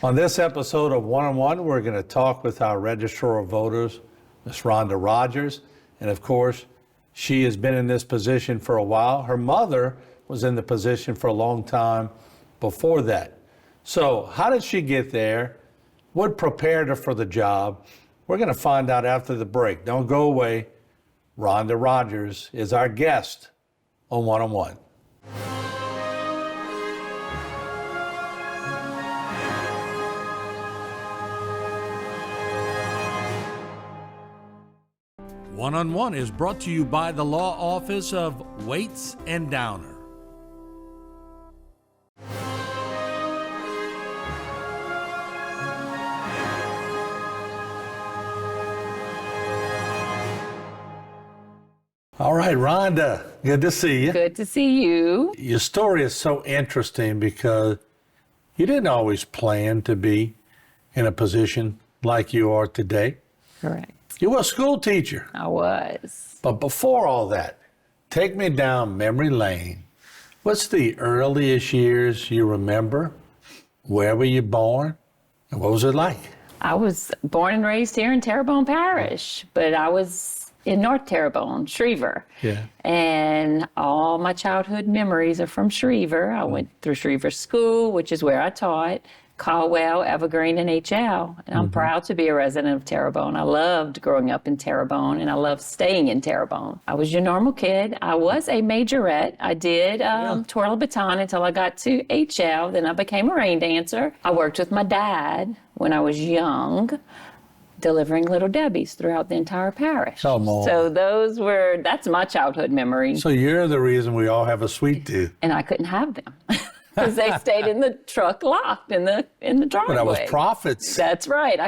On this episode of One-on-One, we're going to talk with our Registrar of Voters, Ms. Rhonda Rogers. And of course, she has been in this position for a while. Her mother was in the position for a long time before that. So how did she get there? What prepared her for the job? We're going to find out after the break. Don't go away. Rhonda Rogers is our guest on One-on-One. One-on-One is brought to you by the Law Office of Waits and Downer. All right, Rhonda, good to see you. Good to see you. Your story is so interesting because you didn't always plan to be in a position like you are today. Correct. You were a school teacher. I was. But before all that, take me down memory lane. What's the earliest years you remember? Where were you born? And what was it like? I was born and raised here in Terrebonne Parish, but I was in North Terrebonne, Schriever. Yeah. And all my childhood memories are from Schriever. I went through Schriever School, which is where I taught, Caldwell, Evergreen, and HL. And I'm proud to be a resident of Terrebonne. I loved growing up in Terrebonne, and I loved staying in Terrebonne. I was your normal kid. I was a majorette. I did twirl a baton until I got to HL. Then I became a rain dancer. I worked with my dad when I was young, delivering Little Debbies throughout the entire parish. Come on. So that's my childhood memory. So you're the reason we all have a sweet tooth. And I couldn't have them. Because they stayed in the truck locked in the driveway. But that was profits. That's right.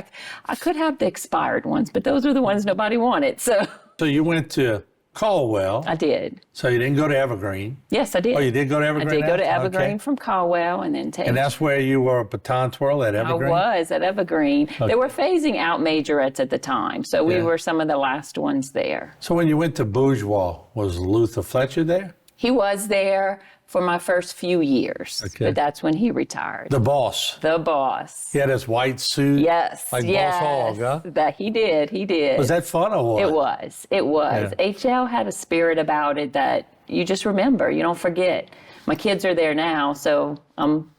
I could have the expired ones, but those were the ones nobody wanted. So you went to Caldwell. I did. So you didn't go to Evergreen. Yes, I did. Oh, you did go to Evergreen? I did go to after? Evergreen Okay. from Caldwell and then to And that's where you were a baton twirl at Evergreen? I was at Evergreen. Okay. They were phasing out majorettes at the time, so we Yeah. were some of the last ones there. So when you went to Bourgeois, was Luther Fletcher there? He was there for my first few years, Okay. but that's when he retired. The boss. The boss. He had his white suit. Yes, Like yes. Boss Hogg, huh? That he did. Was that fun or what? It was. It was. Yeah. HL had a spirit about it that you just remember. You don't forget. My kids are there now, so I'm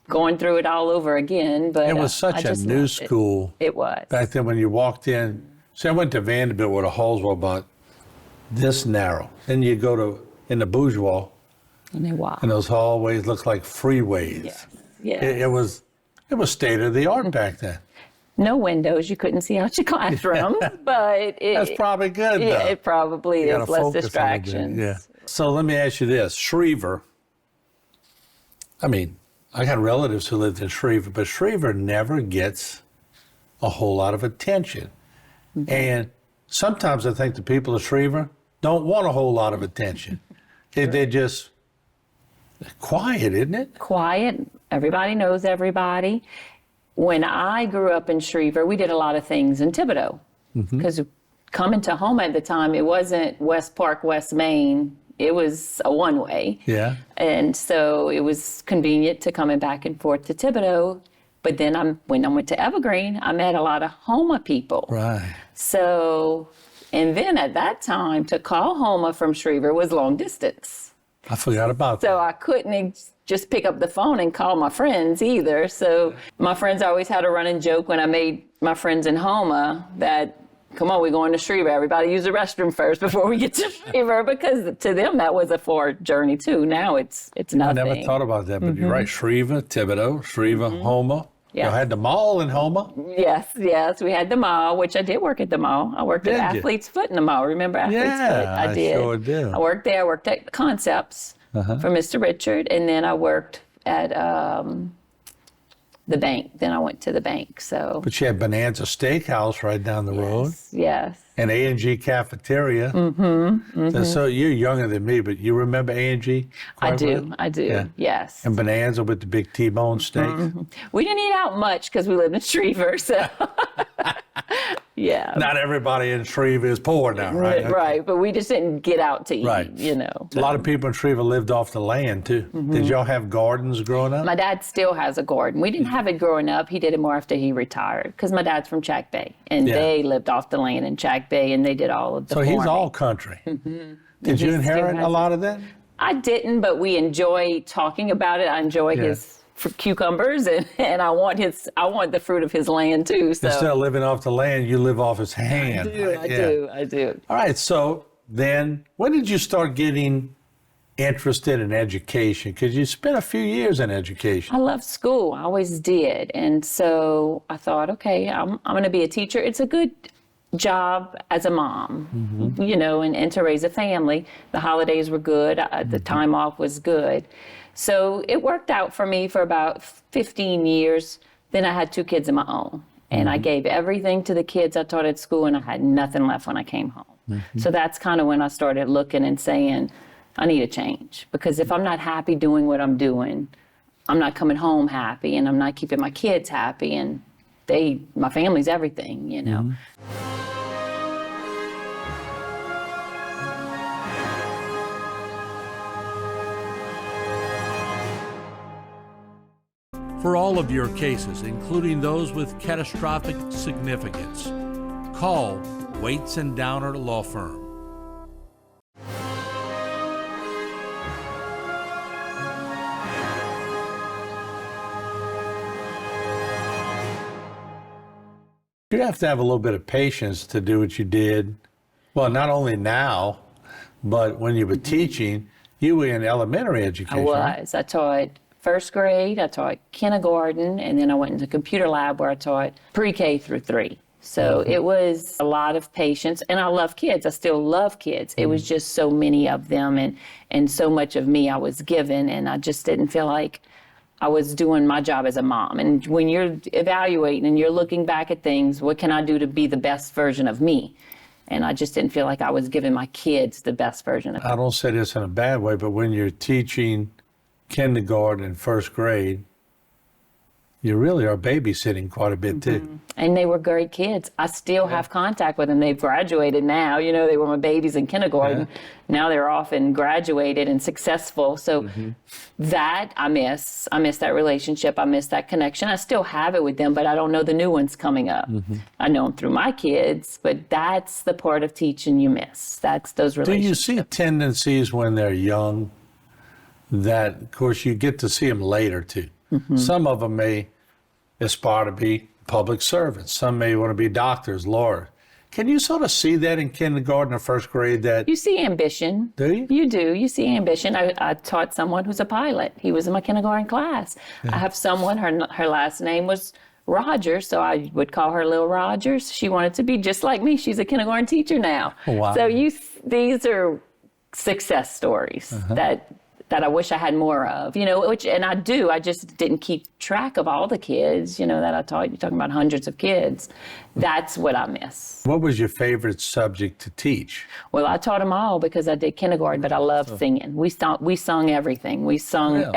going through it all over again. But It was such a new school. It was. Back then when you walked in. See, I went to Vanderbilt where the halls were about this narrow. Then you go in the Bourgeois, And they walk. and those hallways looked like freeways. Yes. Yes. It was state of the art back then. No windows. You couldn't see out your classrooms, but That's probably good, though. yeah, it probably You is gotta less focus on it, distractions. yeah. So let me ask you this. Schriever, I mean, I got relatives who lived in Schriever, but Schriever never gets a whole lot of attention. And sometimes I think the people of Schriever don't want a whole lot of attention. They're just quiet, isn't it? Quiet. Everybody knows everybody. When I grew up in Schriever, we did a lot of things in Thibodaux. Because coming to Houma at the time, it wasn't West Park, West Main. It was a one-way. Yeah. And so it was convenient to coming back and forth to Thibodaux. But then when I went to Evergreen, I met a lot of Houma people. Right. So, and then at that time, to call Houma from Schriever was long distance. I forgot about that. So I couldn't just pick up the phone and call my friends either. So my friends always had a running joke when I made my friends in Houma that, come on, we're going to Schriever. Everybody use the restroom first before we get to Schriever, because to them that was a far journey too. Now it's nothing. I never thought about that, but you're right. Schriever, Thibodaux, Schriever, Houma. Yeah. You had the mall in Houma. Yes, we had the mall, which I did work at the mall. I worked Did at you? Athlete's Foot in the mall. Remember Athlete's Foot? Yeah, I did. sure do. I worked there. I worked at Concepts for Mr. Richard, and then I worked at the bank. Then I went to the bank. So. But you had Bonanza Steakhouse right down the road. Yes. And A&G Cafeteria. So you're younger than me, but you remember A&G? I do. Yeah. Yes. And Bonanza with the big T-bone steak. We didn't eat out much because we lived in Schriever, so. Yeah. Not everybody in Shreve is poor now, right? Okay. Right, but we just didn't get out to eat, Right. you know. A lot of people in Shreve lived off the land, too. Did y'all have gardens growing up? My dad still has a garden. We didn't have it growing up. He did it more after he retired because my dad's from Chack Bay, and Yeah. they lived off the land in Chack Bay, and they did all of the So he's farming. all country. Did And you he inherit still a has lot of that? I didn't, but we enjoy talking about it. I enjoy his cucumbers, and I want the fruit of his land too. So Instead of living off the land, you live off his hand. I do. All right, so then when did you start getting interested in education? Because you spent a few years in education. I love school. I always did. And so I thought, okay, I'm going to be a teacher. It's a good job as a mom, you know, and to raise a family. The holidays were good. The time off was good. So it worked out for me for about 15 years. Then I had 2 kids of my own. And I gave everything to the kids I taught at school, and I had nothing left when I came home. So that's kind of when I started looking and saying, I need a change. Because if I'm not happy doing what I'm doing, I'm not coming home happy, and I'm not keeping my kids happy, and my family's everything, you know. For all of your cases, including those with catastrophic significance, call Waits and Downer Law Firm. You have to have a little bit of patience to do what you did. Well, not only now, but when you were teaching, you were in elementary education. I right? was. I taught first grade, I taught kindergarten, and then I went into computer lab where I taught pre-K through 3. So it was a lot of patience, and I love kids. I still love kids. It was just so many of them, and so much of me I was given, and I just didn't feel like I was doing my job as a mom. And when you're evaluating and you're looking back at things, what can I do to be the best version of me? And I just didn't feel like I was giving my kids the best version of me. I don't say this in a bad way, but when you're teaching kindergarten and first grade, you really are babysitting quite a bit too. And they were great kids. I still have contact with them. They've graduated now. You know, they were my babies in kindergarten. Now they're off and graduated and successful. So that I miss. I miss that relationship. I miss that connection. I still have it with them, but I don't know the new ones coming up. I know them through my kids, but that's the part of teaching you miss. That's those Do relationships. you see tendencies when they're young that, of course, you get to see them later too? Some of them may aspire to be public servants. Some may want to be doctors, lawyers. Can you sort of see that in kindergarten or first grade? That You see ambition. Do you? You do. You see ambition. I taught someone who's a pilot. He was in my kindergarten class. I have someone, her last name was Rogers, so I would call her Little Rogers. She wanted to be just like me. She's a kindergarten teacher now. Wow. So these are success stories that I wish I had more of, you know, and I do. I just didn't keep track of all the kids, you know, that I taught. You're talking about hundreds of kids. That's what I miss. What was your favorite subject to teach? Well, I taught them all because I did kindergarten, but I love singing. We sung everything. We sung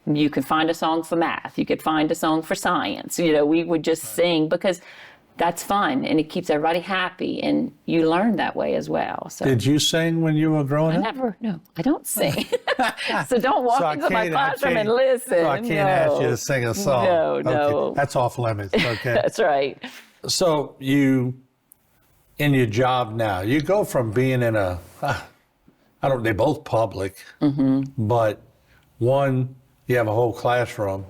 you could find a song for math. You could find a song for science. You know, we would just sing because that's fun and it keeps everybody happy, and you learn that way as well. So Did you sing when you were growing up? I don't sing. So don't walk into my classroom and listen. So I can't ask you to sing a song. No. Okay. That's off limits. Okay. That's right. So in your job now, you go from being in they're both public, but one, you have a whole classroom,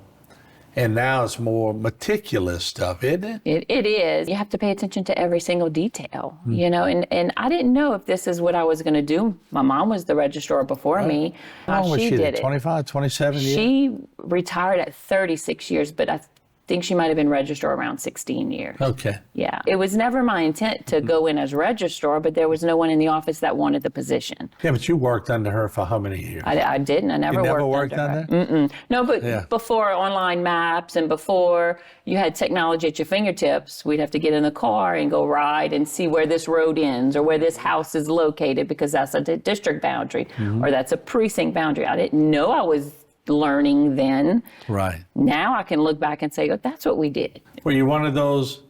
and now it's more meticulous stuff, isn't it? It is. You have to pay attention to every single detail, you know, and I didn't know if this is what I was going to do. My mom was the registrar before me. How long was she did there? it. 25, 27 years? She retired at 36 years, but I think she might have been registrar around 16 years. Okay. Yeah. It was never my intent to go in as registrar, but there was no one in the office that wanted the position. Yeah, but you worked under her for how many years? I didn't. I never worked under her. her? No, but before online maps and before you had technology at your fingertips, we'd have to get in the car and go ride and see where this road ends or where this house is located because that's a district boundary or that's a precinct boundary. I didn't know I was learning then. Right. Now I can look back and say, oh, that's what we did. Were you one of those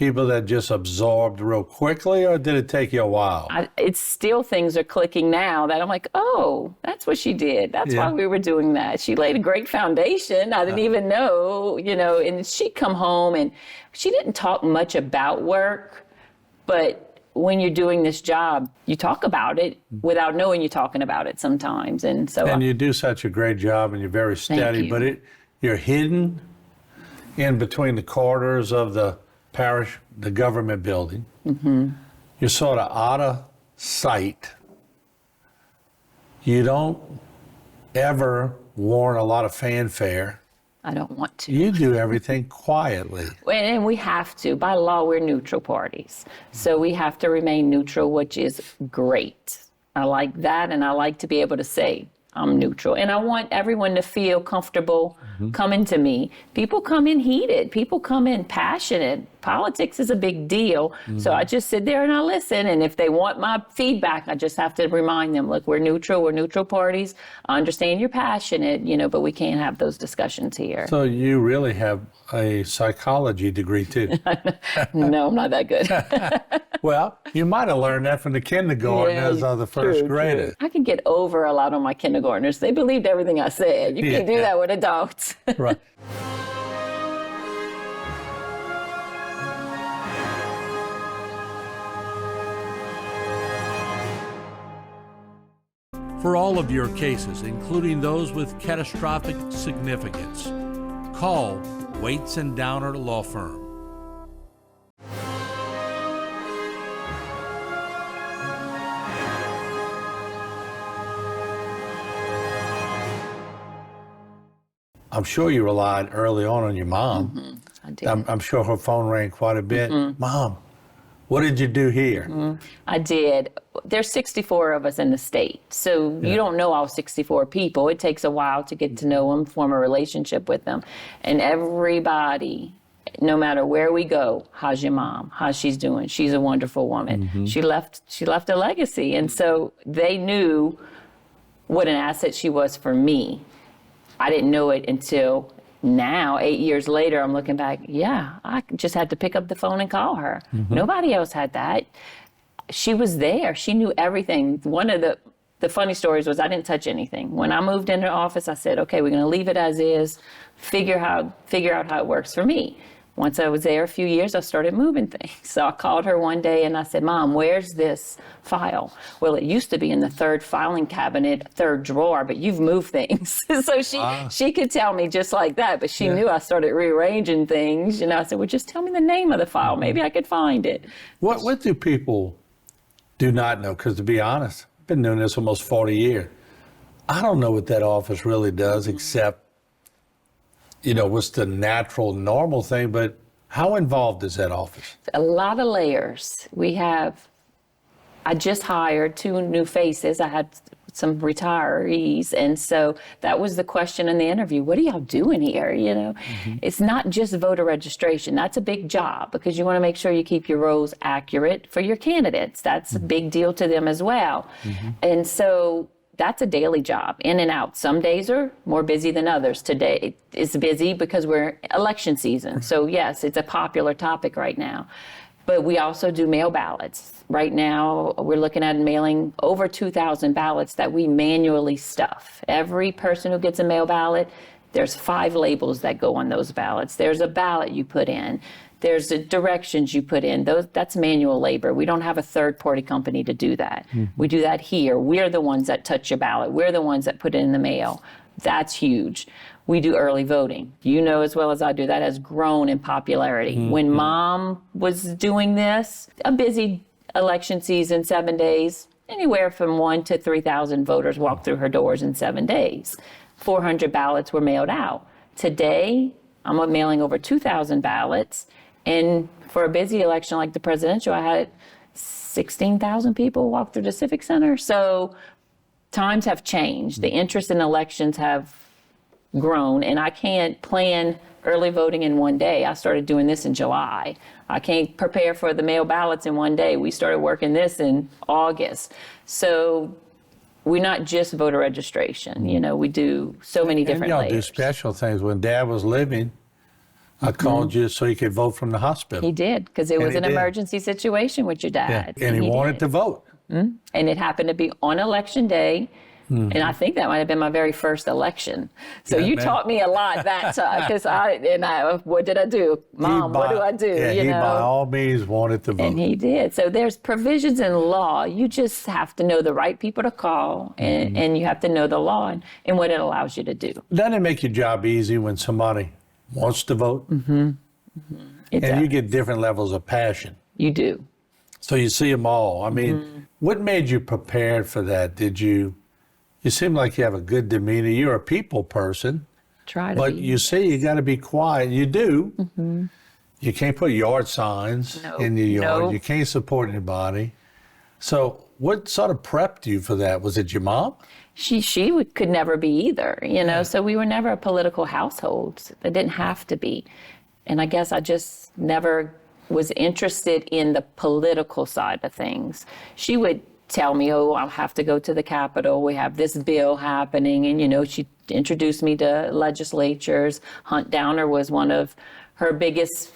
people that just absorbed real quickly, or did it take you a while? It's still things are clicking now that I'm like, oh, that's what she did. That's why we were doing that. She laid a great foundation. I didn't even know, and she'd come home and she didn't talk much about work, but when you're doing this job, you talk about it without knowing you're talking about it sometimes. And so you do such a great job, and you're very steady, but you're hidden in between the corridors of the parish, the government building. You're sort of out of sight. You don't ever warrant a lot of fanfare. I don't want to. You do everything quietly. And we have to. By law, we're neutral parties. So we have to remain neutral, which is great. I like that, and I like to be able to say, I'm neutral. And I want everyone to feel comfortable coming to me. People come in heated. People come in passionate. Politics is a big deal. So I just sit there and I listen. And if they want my feedback, I just have to remind them, look, we're neutral parties. I understand you're passionate, but we can't have those discussions here. So you really have a psychology degree too. No, I'm not that good. Well, you might have learned that from the kindergartners or the first graders. I could get over a lot on my kindergartners. They believed everything I said. You can't do that with adults. Right. For all of your cases, including those with catastrophic significance, call Waits and Downer Law Firm. I'm sure you relied early on your mom. I did. I'm sure her phone rang quite a bit. Mom, what did you do here? I did. There's 64 of us in the state, so you don't know all 64 people. It takes a while to get to know them, form a relationship with them. And everybody, no matter where we go, how's your mom? How's she's doing? She's a wonderful woman. She left a legacy. And so they knew what an asset she was for me. I didn't know it until now, 8 years later. I'm looking back, I just had to pick up the phone and call her. Nobody else had that. She was there. She knew everything. One of the funny stories was I didn't touch anything. When I moved into office, I said, okay, we're going to leave it as is, figure out how it works for me. Once I was there a few years, I started moving things. So I called her one day and I said, Mom, where's this file? Well, it used to be in the third filing cabinet, third drawer, but you've moved things. So she could tell me just like that, but she knew I started rearranging things. I said, well, just tell me the name of the file. Maybe I could find it. What do people do not know? Because to be honest, I've been doing this almost 40 years. I don't know what that office really does except what's the natural, normal thing, but how involved is that office? A lot of layers. I just hired 2 new faces. I had some retirees. And so that was the question in the interview. What are y'all doing here? It's not just voter registration. That's a big job because you want to make sure you keep your rolls accurate for your candidates. That's a big deal to them as well. And so that's a daily job, in and out. Some days are more busy than others. Today it's busy because we're election season. So yes, it's a popular topic right now. But we also do mail ballots. Right now, we're looking at mailing over 2,000 ballots that we manually stuff. Every person who gets a mail ballot, there's 5 labels that go on those ballots. There's a ballot you put in. There's the directions you put in. That's manual labor. We don't have a third-party company to do that. We do that here. We're the ones that touch your ballot. We're the ones that put it in the mail. That's huge. We do early voting. As well as I do, that has grown in popularity. When Mom was doing this, a busy election season, 7 days, anywhere from 1,000 to 3,000 voters walked through her doors in 7 days. 400 ballots were mailed out. Today, I'm mailing over 2,000 ballots. And for a busy election like the presidential, I had 16,000 people walk through the Civic Center. So times have changed. The interest in elections have grown, and I can't plan early voting in one day. I started doing this in July. I can't prepare for the mail ballots in one day. We started working this in August. So we're not just voter registration. We do so many different y'all layers. do special things. When Dad was living, I called you so you could vote from the hospital. He did, because it was he an did. emergency situation with your dad. And he wanted did. to vote. And it happened to be on election day. And I think that might have been my very first election. So Yeah, you man. taught me a lot that time, because what did I do? Mom, what do I do? Yeah, you he know? by all means wanted to vote. And he did. So there's provisions in law. You just have to know the right people to call, and you have to know the law and what it allows you to do. Doesn't it make your job easy when somebody wants to vote? It And you does. get different levels of passion. You do. So you see them all. I mean, what made you prepared for that? You seem like you have a good demeanor. You're a people person, Try to but be. you say you got to be quiet. You do. You can't put yard signs No. in your yard. No. You can't support anybody. So what sort of prepped you for that? Was it your mom? She could never be either, you know. So we were never a political household. It didn't have to be. And I guess I just never was interested in the political side of things. She would tell me, oh, I'll have to go to the Capitol. We have this bill happening. And, you know, she introduced me to legislatures. Hunt Downer was one of her biggest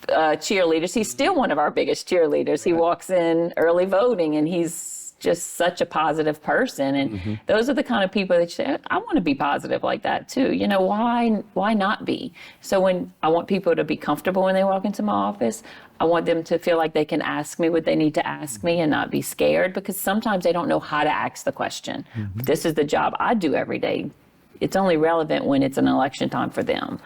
cheerleaders. He's still one of our biggest cheerleaders. He walks in early voting, and he's just such a positive person. And those are the kind of people that you say, I want to be positive like that too. You know, why not be? So when I want people to be comfortable when they walk into my office, I want them to feel like they can ask me what they need to ask me and not be scared, because sometimes they don't know how to ask the question. This is the job I do every day. It's only relevant when it's an election time for them.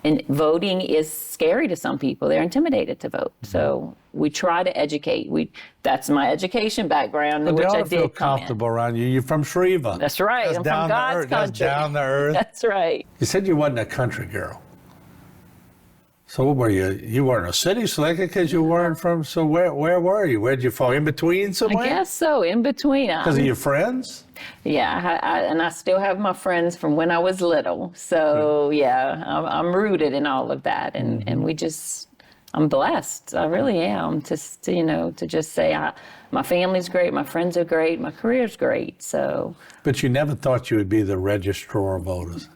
And voting is scary to some people. They're intimidated to vote. So we try to educate. That's my education background, But they which ought I to feel did come in. comfortable around you. You're from Shreva. That's right. That's I'm down from to God's earth. That's country. down to earth. That's right. You said you wasn't a country girl. So what were you? You weren't a city slicker because you weren't from. So where were you? Where'd you fall? In between somewhere? I guess so. In between. Because of your friends? Yeah, and I still have my friends from when I was little. So yeah, I'm rooted in all of that, and I'm blessed. I really am to just say my family's great, my friends are great, my career's great. So. But you never thought you would be the registrar of voters.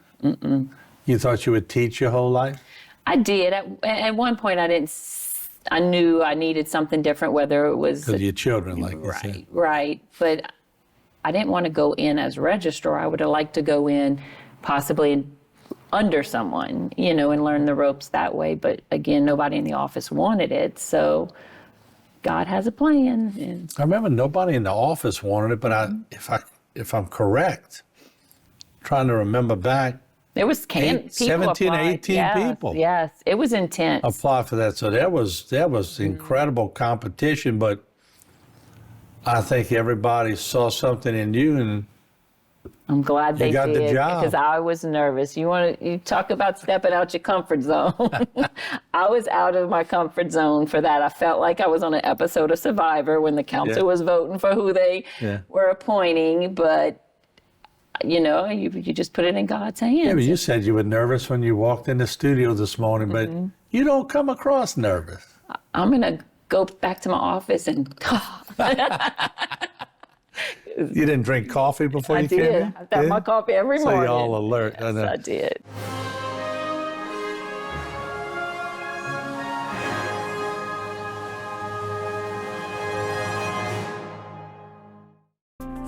You thought you would teach your whole life? I did. At one point, I knew I needed something different, whether it was. Because your children, like you said. Right. But I didn't want to go in as registrar. I would have liked to go in possibly under someone, you know, and learn the ropes that way. But again, nobody in the office wanted it. So God has a plan. And I remember nobody in the office wanted it, but if I'm correct, trying to remember back, there was people 17, applied. 18 Yes, people. Yes, it was intense. apply for that. So there was incredible competition, but I think everybody saw something in you, and I'm glad they got the did, job. because I was nervous. You talk about stepping out your comfort zone. I was out of my comfort zone for that. I felt like I was on an episode of Survivor when the council was voting for who they were appointing, but you know, you just put it in God's hands. yeah, but you said you were nervous when you walked in the studio this morning, but you don't come across nervous. I'm going to go back to my office and You didn't drink coffee before I you came did. in? I had my coffee every So morning. you're all alert. I Yes, know. I did.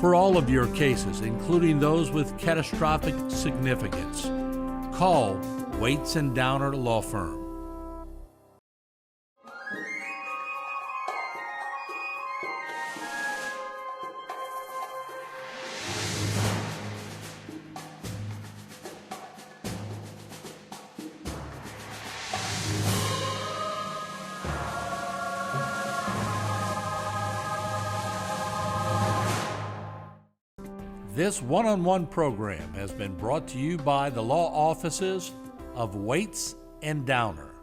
For all of your cases, including those with catastrophic significance, call Waits and Downer Law Firm. This one-on-one program has been brought to you by the law offices of Waits and Downer.